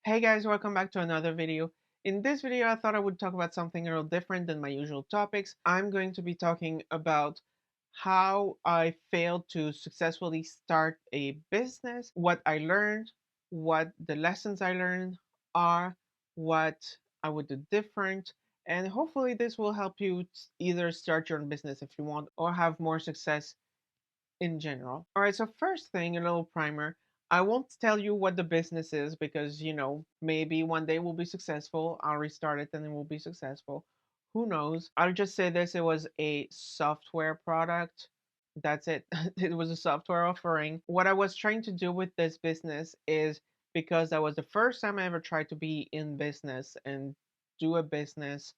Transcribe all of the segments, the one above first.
Hey guys, welcome back to another video. In this video, I thought I would talk about something a little different than my usual topics. I'm going to be talking about how I failed to successfully start a business, what I learned, what the lessons I learned are, what I would do different, and hopefully this will help you either start your own business if you want or have more success in general. All right, so first thing, a little primer. I won't tell you what the business is because, maybe one day we'll be successful. I'll restart it and it will be successful. Who knows? I'll just say this, it was a software product. That's it. It was a software offering. What I was trying to do with this business is because that was the first time I ever tried to be in business and do a business.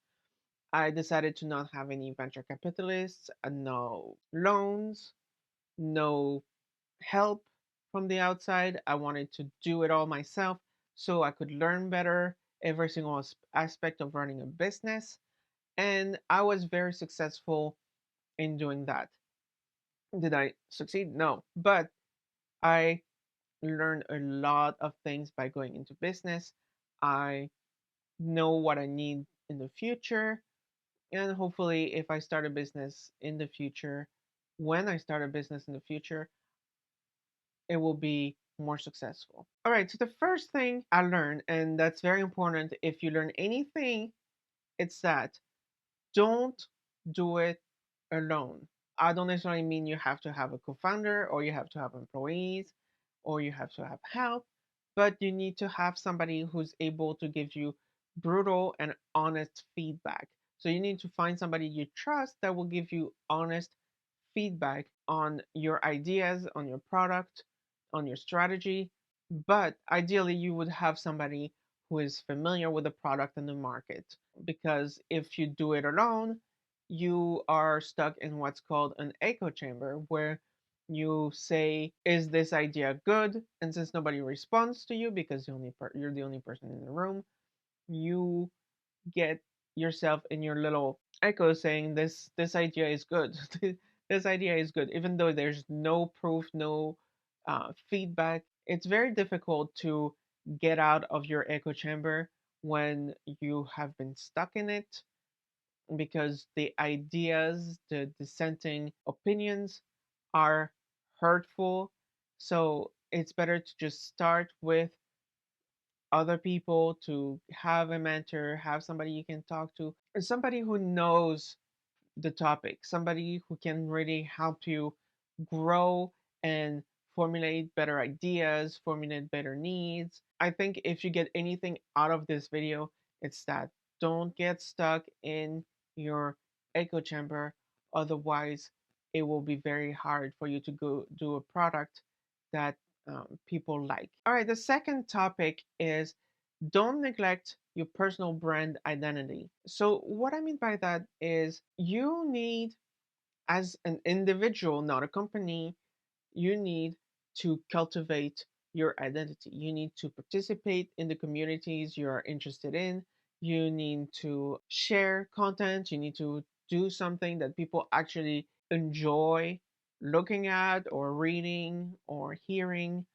I decided to not have any venture capitalists, no loans, no help from the outside. I wanted to do it all myself so I could learn better every single aspect of running a business. And I was very successful in doing that. Did I succeed? No. But I learned a lot of things by going into business. I know what I need in the future. And hopefully, if I start a business in the future, when I start a business in the future, it will be more successful. All right, so the first thing I learned, and that's very important if you learn anything, it's that don't do it alone. I don't necessarily mean you have to have a co founder or you have to have employees or you have to have help, but you need to have somebody who's able to give you brutal and honest feedback. So you need to find somebody you trust that will give you honest feedback on your ideas, on your product, on your strategy. But ideally, you would have somebody who is familiar with the product and the market. Because if you do it alone, you are stuck in what's called an echo chamber, where you say, "Is this idea good?" And since nobody responds to you because you're the only person in the room, you get yourself in your little echo saying this idea is good. This idea is good, even though there's no proof, no feedback. It's very difficult to get out of your echo chamber when you have been stuck in it because the ideas, the dissenting opinions are hurtful. So it's better to just start with other people, to have a mentor, have somebody you can talk to, and somebody who knows the topic, somebody who can really help you grow and formulate better ideas, formulate better needs. I think if you get anything out of this video, it's that don't get stuck in your echo chamber. Otherwise, it will be very hard for you to go do a product that people like. All right, the second topic is don't neglect your personal brand identity. So, what I mean by that is you need, as an individual, not a company, you need to cultivate your identity. You need to participate in the communities you are interested in. You need to share content. You need to do something that people actually enjoy looking at or reading or hearing,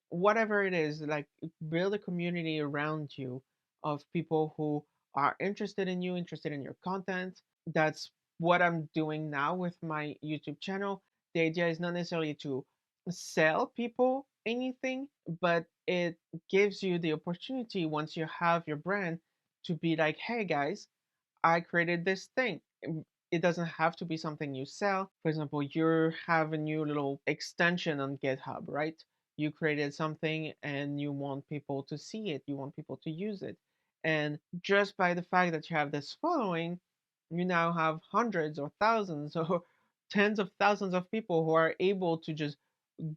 whatever it is. Like, build a community around you of people who are interested in you, interested in your content. That's what I'm doing now with my YouTube channel. The idea is not necessarily to sell people anything, but it gives you the opportunity, once you have your brand, to be like, hey guys, I created this thing. It doesn't have to be something you sell. For example, you have a new little extension on GitHub, right? You created something and you want people to see it, you want people to use it. And just by the fact that you have this following, you now have hundreds or thousands or tens of thousands of people who are able to just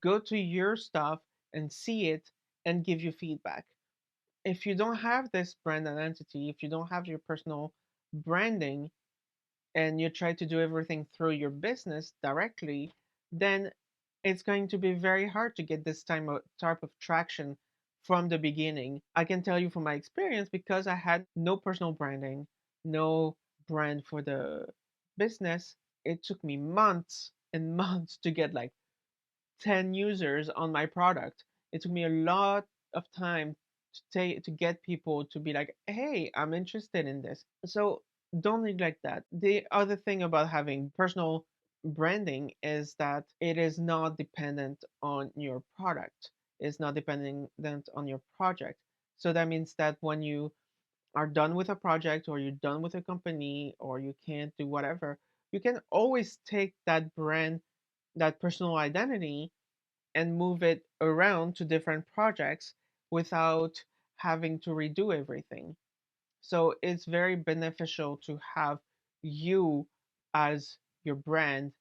go to your stuff and see it and give you feedback. If you don't have this brand identity, if you don't have your personal branding, and you try to do everything through your business directly, then it's going to be very hard to get this type of traction from the beginning. I can tell you from my experience, because I had no personal branding, no brand for the business, it took me months and months to get like 10 users on my product. It took me a lot of time to get people to be like, hey, I'm interested in this. So don't neglect that. The other thing about having personal branding is that it is not dependent on your product. It's not dependent on your project. So that means that when you are done with a project, or you're done with a company, or you can't do whatever, you can always take that brand, that personal identity, and move it around to different projects without having to redo everything. So it's very beneficial to have you as your brand.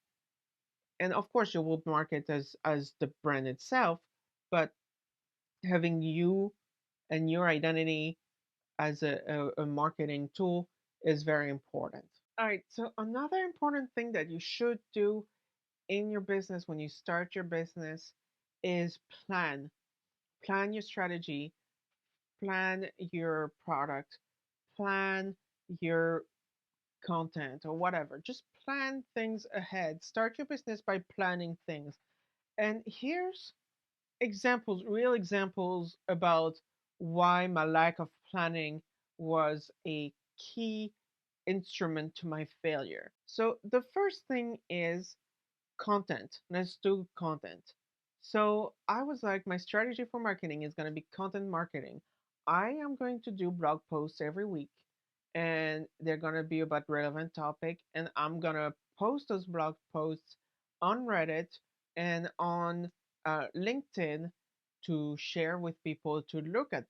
And of course, you will market as the brand itself, but having you and your identity as a marketing tool is very important. All right, so another important thing that you should do in your business when you start your business is plan. Plan your strategy, plan your product, plan your content or whatever. Just plan things ahead. Start your business by planning things. And here's examples, real examples about why my lack of planning was a key instrument to my failure. So the first thing is content. Let's do content. So I was like, my strategy for marketing is going to be content marketing. I am going to do blog posts every week, and they're going to be about relevant topic, and I'm going to post those blog posts on Reddit and on LinkedIn to share with people to look at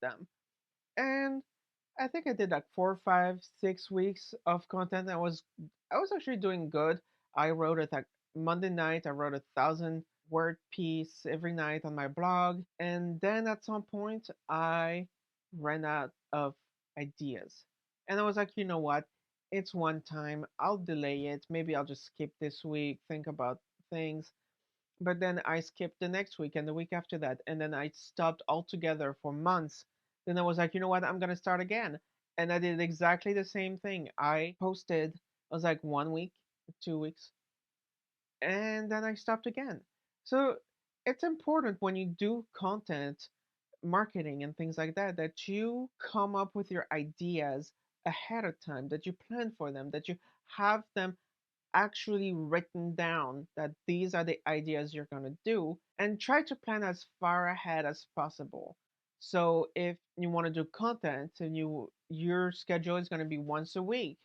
them. And I think I did like 4, 5, 6 weeks of content. I was actually doing good. I wrote it like Monday night. I wrote 1,000 word piece every night on my blog, and then at some point I ran out of ideas, and I was like, you know what? It's one time. I'll delay it. Maybe I'll just skip this week. Think about things. But then I skipped the next week and the week after that, and then I stopped altogether for months. Then I was like, you know what? I'm gonna start again, and I did exactly the same thing. I posted, I was like 1 week, 2 weeks, and then I stopped again. So it's important when you do content marketing and things like that, that you come up with your ideas ahead of time, that you plan for them, that you have them actually written down, that these are the ideas you're going to do, and try to plan as far ahead as possible. So if you want to do content and your schedule is going to be once a week,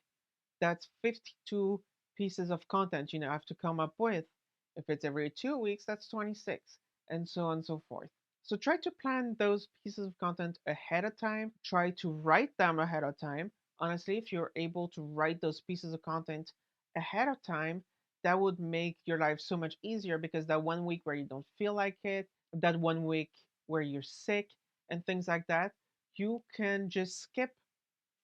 that's 52 pieces of content you have to come up with. If it's every 2 weeks, that's 26, and so on and so forth. So try to plan those pieces of content ahead of time. Try to write them ahead of time. Honestly, if you're able to write those pieces of content ahead of time, that would make your life so much easier, because that 1 week where you don't feel like it, that 1 week where you're sick and things like that, you can just skip,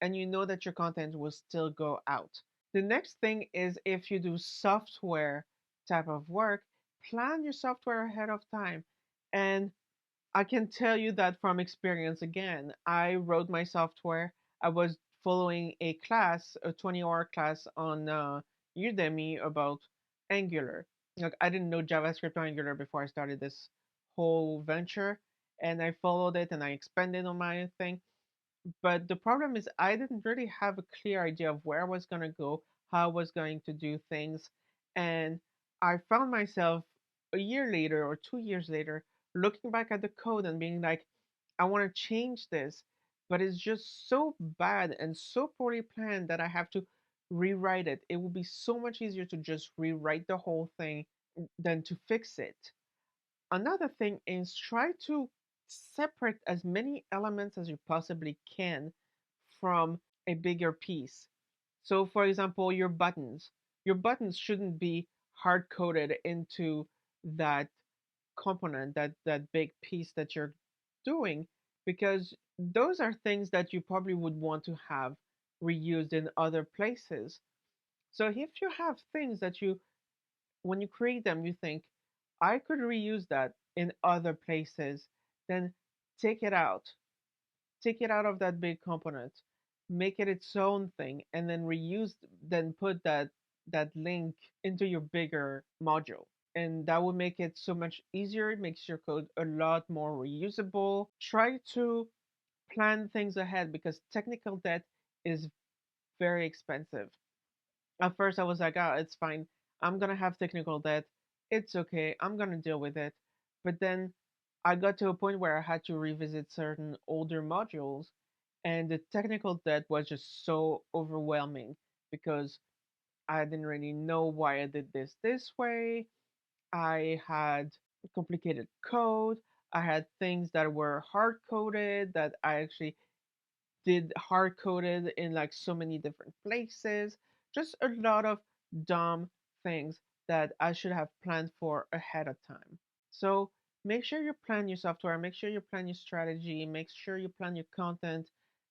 and you know that your content will still go out. The next thing is, if you do software type of work, plan your software ahead of time. And I can tell you that from experience again. I wrote my software. I was following a class, a 20-hour class on Udemy about Angular. Like, I didn't know JavaScript or Angular before I started this whole venture, and I followed it and I expanded on my thing. But the problem is, I didn't really have a clear idea of where I was going to go, how I was going to do things. And I found myself a year later or 2 years later looking back at the code and being like, I want to change this, but it's just so bad and so poorly planned that I have to rewrite it. It would be so much easier to just rewrite the whole thing than to fix it. Another thing is, try to separate as many elements as you possibly can from a bigger piece. So, for example, your buttons shouldn't be hard coded into that component, that big piece that you're doing, because those are things that you probably would want to have reused in other places. So if you have things that you, when you create them, you think, I could reuse that in other places, then take it out. Take it out of that big component, make it its own thing, and then reuse, then put that link into your bigger module. And that will make it so much easier. It makes your code a lot more reusable. Try to plan things ahead because technical debt is very expensive. At first, I was like, oh, it's fine. I'm going to have technical debt. It's okay. I'm going to deal with it. But then I got to a point where I had to revisit certain older modules, and the technical debt was just so overwhelming because I didn't really know why I did this way. I had complicated code. I had things that were hard coded that I actually did hard coded in like so many different places. Just a lot of dumb things that I should have planned for ahead of time. So make sure you plan your software, make sure you plan your strategy, make sure you plan your content,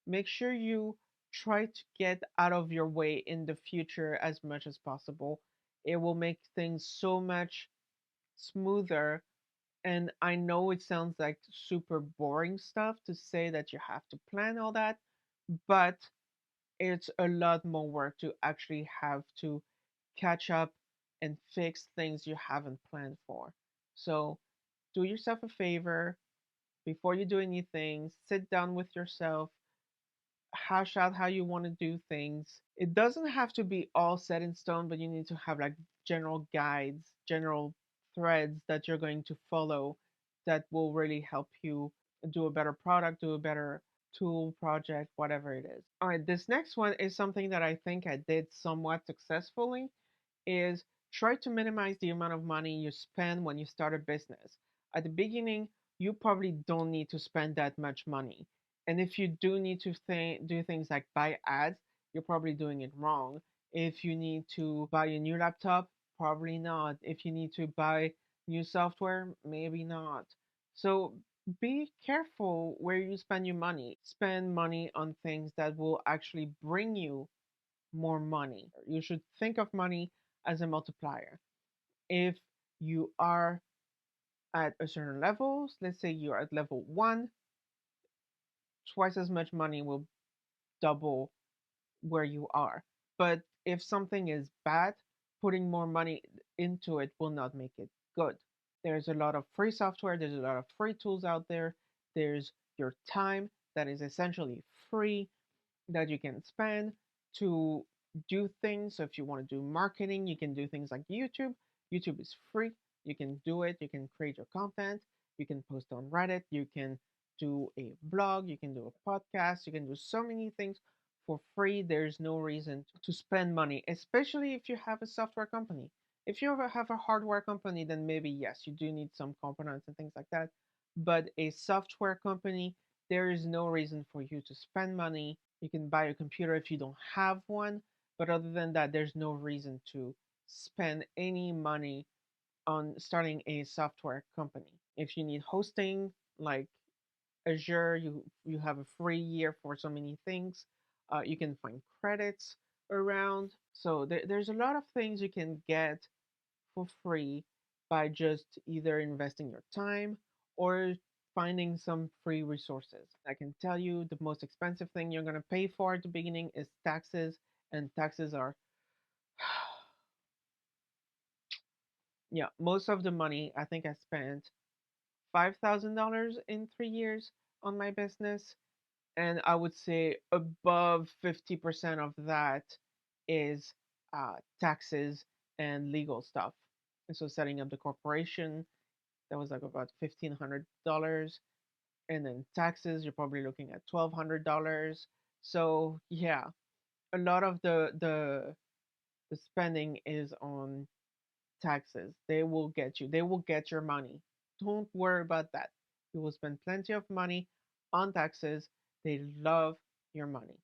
make sure you try to get out of your way in the future as much as possible. It will make things so much smoother. And I know it sounds like super boring stuff to say that you have to plan all that, but it's a lot more work to actually have to catch up and fix things you haven't planned for. So do yourself a favor before you do anything, sit down with yourself, hash out how you want to do things. It doesn't have to be all set in stone, but you need to have like general guides, general threads that you're going to follow that will really help you do a better product, do a better tool, project, whatever it is. All right, this next one is something that I think I did somewhat successfully is try to minimize the amount of money you spend when you start a business. At the beginning, you probably don't need to spend that much money. And if you do need to do things like buy ads, you're probably doing it wrong. If you need to buy a new laptop, probably not. If you need to buy new software, maybe not. So be careful where you spend your money. Spend money on things that will actually bring you more money. You should think of money as a multiplier. If you are at a certain level, let's say you're at level one, twice as much money will double where you are. But if something is bad, putting more money into it will not make it good. There's a lot of free software, there's a lot of free tools out there. There's your time that is essentially free that you can spend to do things. So if you want to do marketing, you can do things like YouTube. YouTube is free. You can do it. You can create your content. You can post on Reddit. You can do a blog. You can do a podcast. You can do so many things for free. There's no reason to spend money, especially if you have a software company. If you ever have a hardware company, then maybe yes, you do need some components and things like that. But a software company, there is no reason for you to spend money. You can buy a computer if you don't have one, but other than that, there's no reason to spend any money on starting a software company. If you need hosting, like Azure, you have a free year for so many things. You can find credits around. So there's a lot of things you can get for free by just either investing your time or finding some free resources. I can tell you the most expensive thing you're going to pay for at the beginning is taxes, and taxes are, yeah, most of the money. I think I spent $5,000 in 3 years on my business, and I would say above 50% of that is taxes and legal stuff. And so setting up the corporation, that was like about $1,500, and then taxes, you're probably looking at $1,200. So yeah, a lot of the spending is on taxes. They will get you. They will get your money. Don't worry about that. You will spend plenty of money on taxes. They love your money.